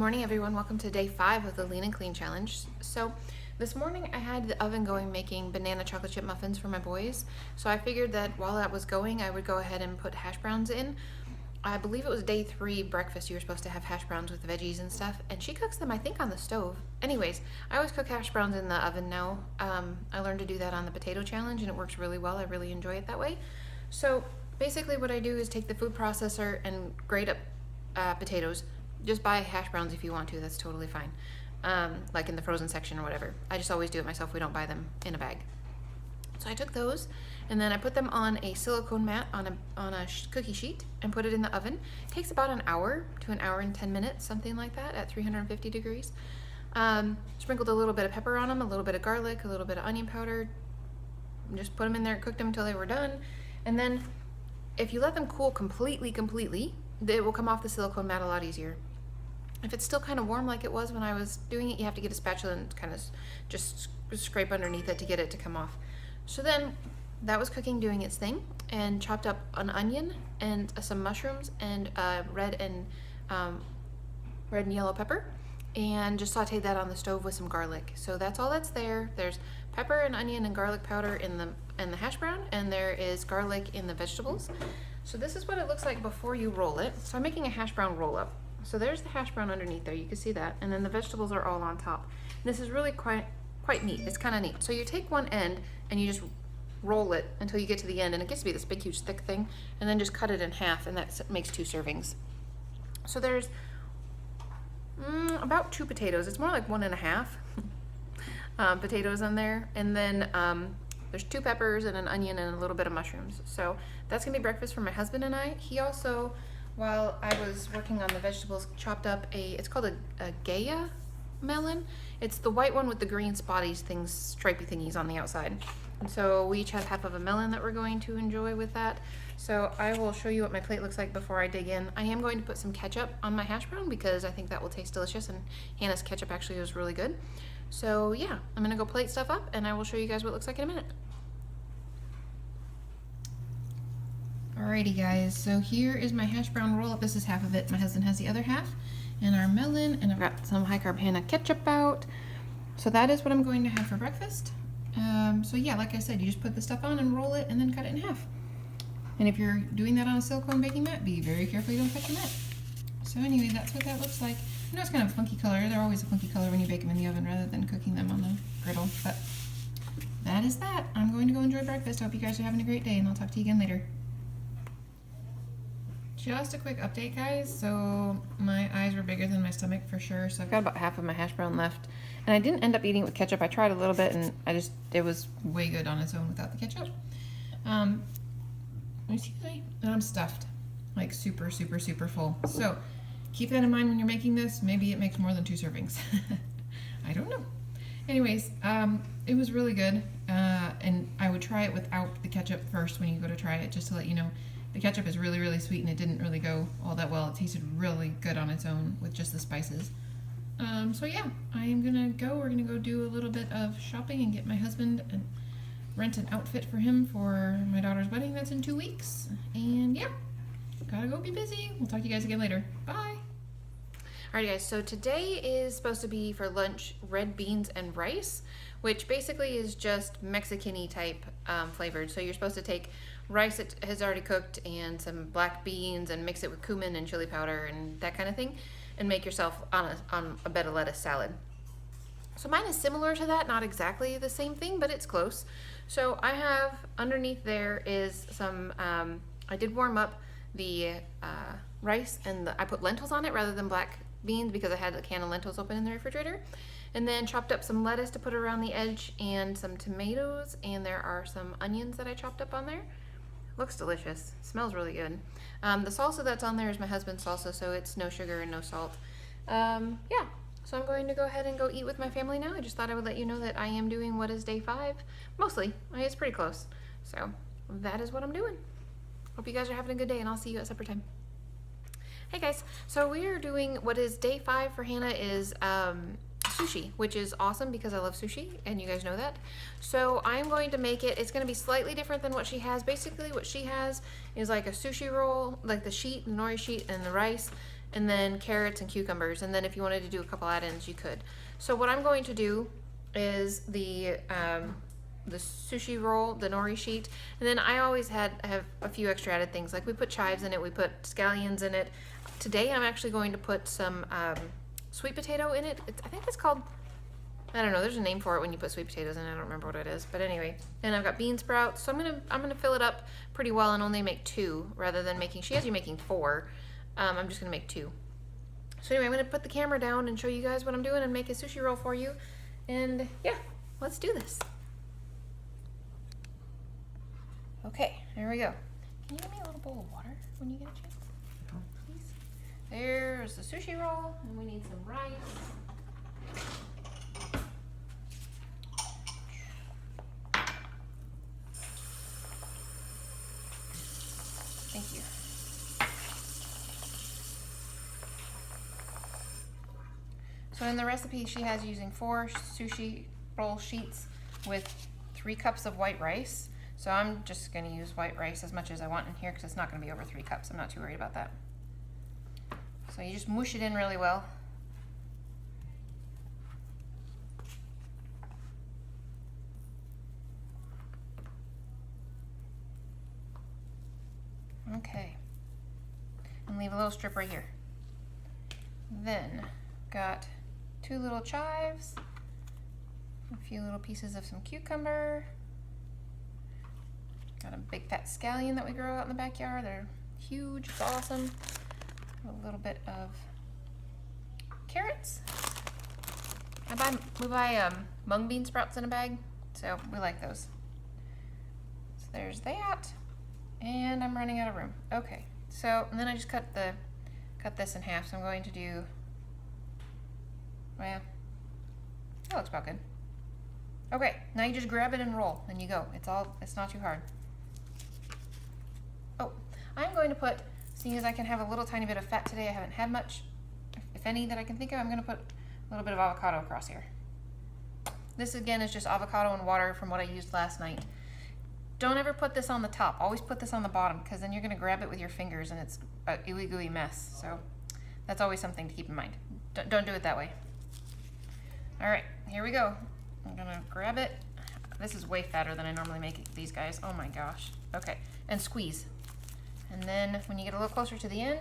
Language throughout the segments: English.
morning, everyone. Welcome to day 5 of the Lean and Clean Challenge. So this morning I had the oven going making banana chocolate chip muffins for my boys. So I figured that while that was going, I would go ahead and put hash browns in. I believe it was day 3 breakfast. You were supposed to have hash browns with the veggies and stuff, and she cooks them, I think, on the stove. Anyways, I always cook hash browns in the oven now. I learned to do that on the potato challenge, and it works really well. I really enjoy it that way. So basically what I do is take the food processor and grate up potatoes. Just buy hash browns if you want to, that's totally fine. Like in the frozen section or whatever. I just always do it myself, we don't buy them in a bag. So I took those and then I put them on a silicone mat on a cookie sheet and put it in the oven. It takes about an hour to an hour and 10 minutes, something like that, at 350 degrees. Sprinkled a little bit of pepper on them, a little bit of garlic, a little bit of onion powder. Just put them in there, cooked them until they were done. And then if you let them cool completely, it will come off the silicone mat a lot easier. If it's still kind of warm like it was when I was doing it, you have to get a spatula and kind of just scrape underneath it to get it to come off. So then that was cooking, doing its thing, and chopped up an onion and some mushrooms and red and yellow pepper, and just sauteed that on the stove with some garlic. So that's all that's there. There's pepper and onion and garlic powder in the hash brown, and there is garlic in the vegetables. So this is what it looks like before you roll it. So I'm making a hash brown roll up. So there's the hash brown underneath there, you can see that, and then the vegetables are all on top. This is really quite neat, it's kind of neat. So you take one end and you just roll it until you get to the end, and it gets to be this big huge thick thing, and then just cut it in half, and that makes 2 servings. So there's about 2 potatoes, it's more like 1.5 potatoes in there, and then there's 2 peppers and an onion and a little bit of mushrooms. So that's gonna be breakfast for my husband and I. He also, while I was working on the vegetables, chopped up it's called a Gaia melon. It's the white one with the green spotty things, stripy thingies on the outside. And so we each have half of a melon that we're going to enjoy with that. So I will show you what my plate looks like before I dig in. I am going to put some ketchup on my hash brown because I think that will taste delicious, and Hannah's ketchup actually was really good. So yeah, I'm gonna go plate stuff up and I will show you guys what it looks like in a minute. Alrighty guys, so here is my hash brown roll up. This is half of it. My husband has the other half. And our melon, and I've got some high carb Hannah ketchup out. So that is what I'm going to have for breakfast. So yeah, like I said, you just put the stuff on and roll it and then cut it in half. And if you're doing that on a silicone baking mat, be very careful you don't touch your mat. So anyway, that's what that looks like. I know it's kind of a funky color. They're always a funky color when you bake them in the oven rather than cooking them on the griddle. But that is that. I'm going to go enjoy breakfast. I hope you guys are having a great day, and I'll talk to you again later. Just a quick update, guys. So my eyes were bigger than my stomach for sure. So I've got about half of my hash brown left. And I didn't end up eating it with ketchup. I tried a little bit and it was way good on its own without the ketchup. Excuse me. And I'm stuffed. Like super full. So keep that in mind when you're making this. Maybe it makes more than 2 servings. I don't know. Anyways, it was really good. And I would try it without the ketchup first when you go to try it, just to let you know. The ketchup is really sweet, and it didn't really go all that well. It tasted really good on its own with just the spices. So yeah, I am gonna go. We're gonna go do a little bit of shopping and get my husband and rent an outfit for him for my daughter's wedding that's in 2 weeks. And yeah, gotta go be busy. We'll talk to you guys again later. Bye. Alright guys, so today is supposed to be for lunch red beans and rice, which basically is just Mexican-y type flavored. So you're supposed to take rice that has already cooked and some black beans and mix it with cumin and chili powder and that kind of thing, and make yourself on a bed of lettuce salad. So mine is similar to that, not exactly the same thing, but it's close. So I have underneath there is some, I did warm up the rice, and I put lentils on it rather than black beans because I had a can of lentils open in the refrigerator. And then chopped up some lettuce to put around the edge and some tomatoes, and there are some onions that I chopped up on there. Looks delicious. Smells really good. The salsa that's on there is my husband's salsa, so it's no sugar and no salt. Yeah, so I'm going to go ahead and go eat with my family now. I just thought I would let you know that I am doing what is day 5. Mostly. It's pretty close. So that is what I'm doing. Hope you guys are having a good day, and I'll see you at supper time. Hey guys, so we are doing what is day 5 for Hannah is sushi, which is awesome because I love sushi, and you guys know that. So I'm going to make it. It's going to be slightly different than what she has. Basically what she has is like a sushi roll, like the sheet, the nori sheet, and the rice, and then carrots and cucumbers, and then if you wanted to do a couple add-ins, you could. So what I'm going to do is the sushi roll, the nori sheet, and then I always have a few extra added things, like we put chives in it, we put scallions in it. Today I'm actually going to put some sweet potato in it. I think it's called, I don't know, there's a name for it when you put sweet potatoes in it. I don't remember what it is, but anyway. And I've got bean sprouts, so I'm gonna fill it up pretty well and only make 2 rather than making, she has you making 4. I'm just gonna make 2. So anyway, I'm gonna put the camera down and show you guys what I'm doing and make a sushi roll for you. And yeah, let's do this. Okay, there we go. Can you give me a little bowl of water when you get a chance, please? There's the sushi roll, and we need some rice. Thank you. So in the recipe, she has using 4 sushi roll sheets with 3 cups of white rice. So I'm just going to use white rice as much as I want in here because it's not going to be over 3 cups. I'm not too worried about that. So you just mush it in really well. Okay. And leave a little strip right here. Then got 2 little chives, a few little pieces of some cucumber. Got a big fat scallion that we grow out in the backyard. They're huge, it's awesome. A little bit of carrots. We buy mung bean sprouts in a bag, so we like those. So there's that, and I'm running out of room. Okay, so and then I just cut this in half. So I'm going to do, well, that looks about good. Okay, now you just grab it and roll, and you go. It's not too hard. Oh, I'm going to put, seeing as I can have a little tiny bit of fat today, I haven't had much, if any that I can think of, I'm going to put a little bit of avocado across here. This again is just avocado and water from what I used last night. Don't ever put this on the top. Always put this on the bottom, because then you're going to grab it with your fingers and it's a ooey gooey mess. So that's always something to keep in mind. Don't do it that way. All right, here we go. I'm going to grab it. This is way fatter than I normally make these guys. Oh my gosh. Okay, and squeeze. And then when you get a little closer to the end,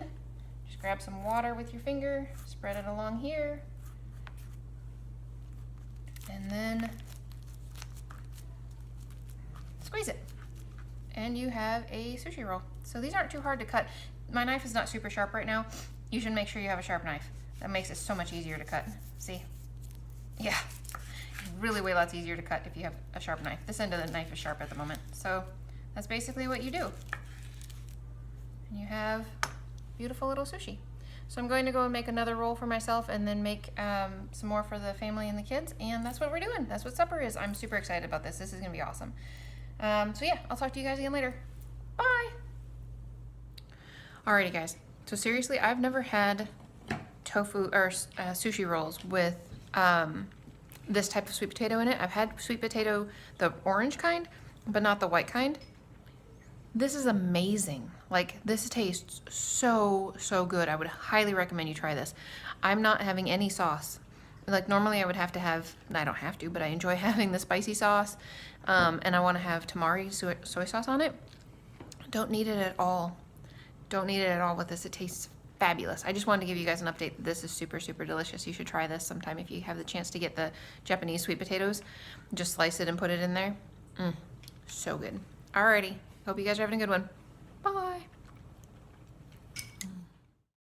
just grab some water with your finger, spread it along here, and then squeeze it. And you have a sushi roll. So these aren't too hard to cut. My knife is not super sharp right now. You should make sure you have a sharp knife. That makes it so much easier to cut. See? Yeah. Really way lots easier to cut if you have a sharp knife. This end of the knife is sharp at the moment. So that's basically what you do. And you have beautiful little sushi. So I'm going to go and make another roll for myself and then make some more for the family and the kids. And that's what we're doing. That's what supper is. I'm super excited about this. This is going to be awesome. So yeah, I'll talk to you guys again later. Bye. Alrighty guys. So seriously, I've never had tofu or sushi rolls with this type of sweet potato in it. I've had sweet potato, the orange kind, but not the white kind. This is amazing. Like, this tastes so good. I would highly recommend you try this. I'm not having any sauce. Like, normally I would have to have, and I don't have to, but I enjoy having the spicy sauce. And I want to have Tamari soy sauce on it. Don't need it at all. Don't need it at all with this. It tastes fabulous. I just wanted to give you guys an update. This is super delicious. You should try this sometime if you have the chance to get the Japanese sweet potatoes. Just slice it and put it in there. So good. Alrighty. Hope you guys are having a good one. Bye.